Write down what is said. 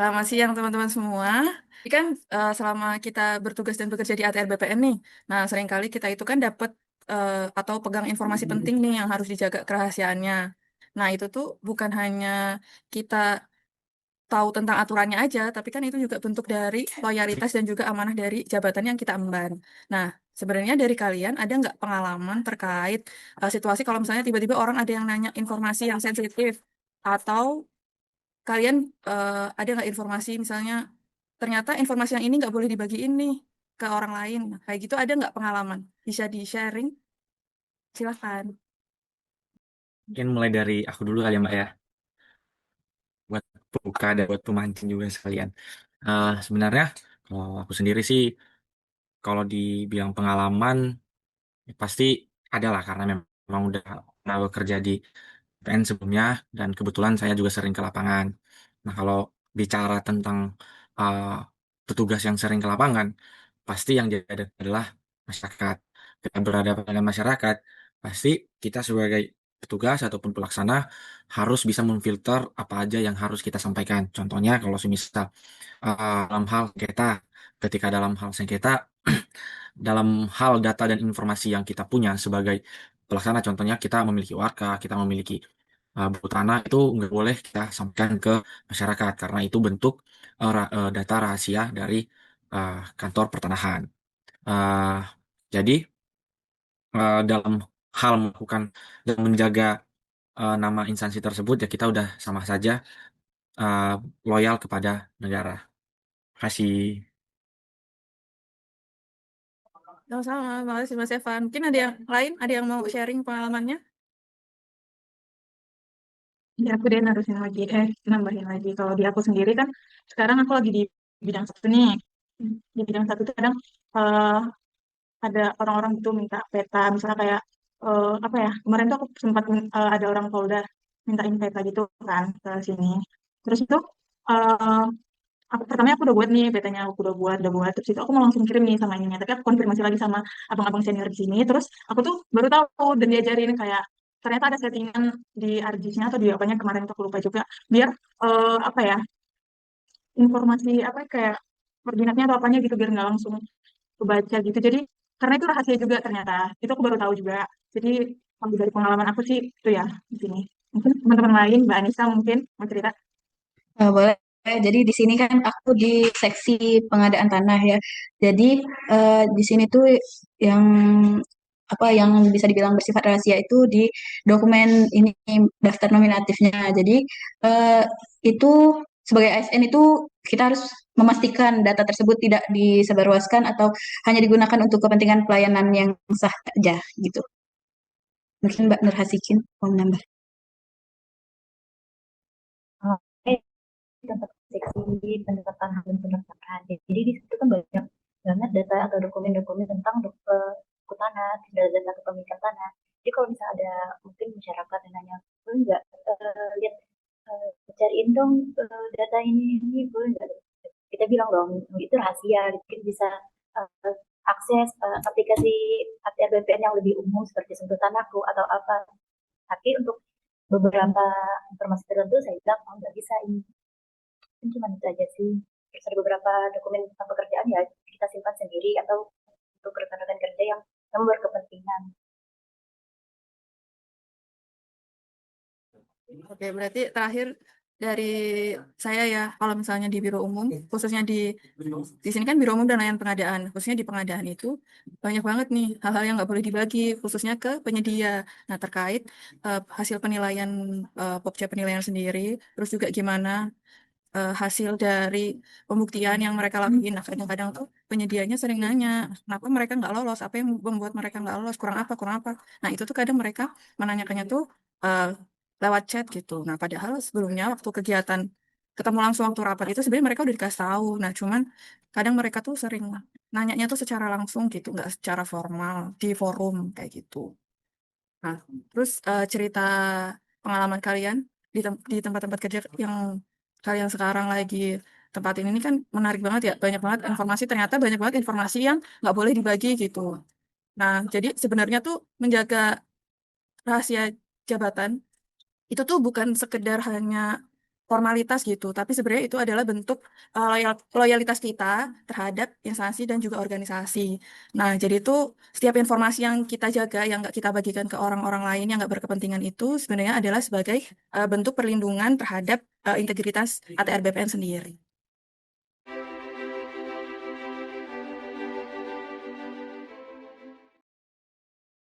Selamat siang teman-teman semua. Ini kan selama kita bertugas dan bekerja di ATR BPN nih, nah seringkali kita itu kan dapat atau pegang informasi penting nih yang harus dijaga kerahasiaannya. Nah itu tuh bukan hanya kita tahu tentang aturannya aja, tapi kan itu juga bentuk dari loyalitas dan juga amanah dari jabatan yang kita emban. Nah, sebenarnya dari kalian ada nggak pengalaman terkait situasi kalau misalnya tiba-tiba orang ada yang nanya informasi yang sensitif atau kalian ada nggak informasi misalnya ternyata informasi yang ini nggak boleh dibagiin nih ke orang lain. Nah, kayak gitu ada nggak pengalaman? Bisa di-sharing? Silahkan. Mungkin mulai dari aku dulu kali ya Mbak ya, buat buka dan buat pemancing juga sekalian. Sebenarnya kalau aku sendiri sih, kalau dibilang pengalaman, ya pasti ada lah karena memang udah pernah bekerja di PN sebelumnya dan kebetulan saya juga sering ke lapangan. Nah kalau bicara tentang uh, petugas yang sering ke lapangan, pasti yang jadi adalah masyarakat. Kita berhadapan dengan masyarakat, pasti kita sebagai petugas ataupun pelaksana harus bisa memfilter apa aja yang harus kita sampaikan. Contohnya kalau semisal dalam hal sengketa, ketika dalam hal sengketa, dalam hal data dan informasi yang kita punya sebagai pelaksana, contohnya kita memiliki warka, kita memiliki buku tanah, itu nggak boleh kita sampaikan ke masyarakat karena itu bentuk data rahasia dari kantor pertanahan. Uh, jadi dalam hal melakukan dan menjaga nama instansi tersebut ya kita udah sama saja uh, loyal kepada negara. Terima kasih. Sama-sama, makasih Mas Evan. Mungkin ada yang lain, ada yang mau sharing pengalamannya? Ya, aku deh narusin lagi, nambahin lagi. Kalau di aku sendiri kan, sekarang aku lagi di bidang satu nih. Di bidang satu tuh kadang eh, ada orang-orang gitu minta peta, misalnya kayak apa ya? Kemarin tuh aku sempat ada orang Polda mintain peta gitu kan ke sini. Terus itu eh, aku pertamanya aku udah buat nih petanya, aku udah buat. Terus itu aku mau langsung kirim nih sama ininya. Tapi aku konfirmasi lagi sama abang-abang senior di sini. Terus aku tuh baru tahu dan diajarin kayak ternyata ada settingan di RGS-nya atau di apanya kemarin tuh aku lupa juga biar apa ya informasi apa kayak koordinatnya atau apanya gitu biar nggak langsung kebaca gitu. Jadi karena itu rahasia juga ternyata. Itu aku baru tahu juga. Jadi kalau dari pengalaman aku sih itu ya di sini. Mungkin teman-teman lain, Mbak Anissa mungkin mau cerita. Boleh. Jadi di sini kan aku di seksi pengadaan tanah ya. Jadi di sini tuh yang apa yang bisa dibilang bersifat rahasia itu di dokumen ini daftar nominatifnya. Jadi eh, itu sebagai ASN itu kita harus memastikan data tersebut tidak disebarluaskan atau hanya digunakan untuk kepentingan pelayanan yang sah saja gitu. Mungkin Mbak Nur Hasikin mau menambah. Oke, tentang seksi pendekatan dan pendaftaran. Jadi di situ kan banyak banget data atau dokumen-dokumen tentang buku tanah, data kepemilikan tanah. Jadi kalau misalnya ada mungkin masyarakat yang nanya, boleh nggak lihat cariin dong data ini boleh nggak? Kita bilang dong itu rahasia, mungkin bisa uh, akses aplikasi ATR BPN yang lebih umum seperti sentuh tanahku atau apa. Tapi untuk beberapa informasi tertentu saya bilang oh nggak bisa ini kan cuma itu aja sih. Terus ada beberapa dokumen tentang pekerjaan ya kita simpan sendiri atau untuk rekan-rekan kerja yang berkepentingan. Oke, berarti terakhir dari saya ya, kalau misalnya di Biro Umum, khususnya di sini kan Biro Umum dan Layanan Pengadaan, khususnya di pengadaan itu banyak banget nih hal-hal yang nggak boleh dibagi, khususnya ke penyedia. Nah, terkait hasil penilaian Popja penilaian sendiri, terus juga gimana hasil dari pembuktian yang mereka lakuin. Nah, kadang-kadang tuh penyedianya sering nanya, kenapa mereka nggak lolos, apa yang membuat mereka nggak lolos, kurang apa, kurang apa. Nah, itu tuh kadang mereka menanyakannya tuh eh, lewat chat gitu. Nah, padahal sebelumnya waktu kegiatan ketemu langsung waktu rapat itu sebenarnya mereka udah dikasih tahu. Nah, cuman kadang mereka tuh sering nanyanya tuh secara langsung gitu, nggak secara formal di forum kayak gitu. Nah, terus cerita pengalaman kalian di tempat-tempat kerja yang kalian sekarang lagi tempatin ini kan menarik banget ya. Banyak banget informasi, ternyata banyak banget informasi yang nggak boleh dibagi gitu. Nah, jadi sebenarnya tuh menjaga rahasia jabatan itu tuh bukan sekedar hanya formalitas gitu, tapi sebenarnya itu adalah bentuk loyalitas kita terhadap instansi dan juga organisasi. Nah, jadi itu setiap informasi yang kita jaga, yang nggak kita bagikan ke orang-orang lain yang nggak berkepentingan itu sebenarnya adalah sebagai bentuk perlindungan terhadap integritas ATR BPN sendiri.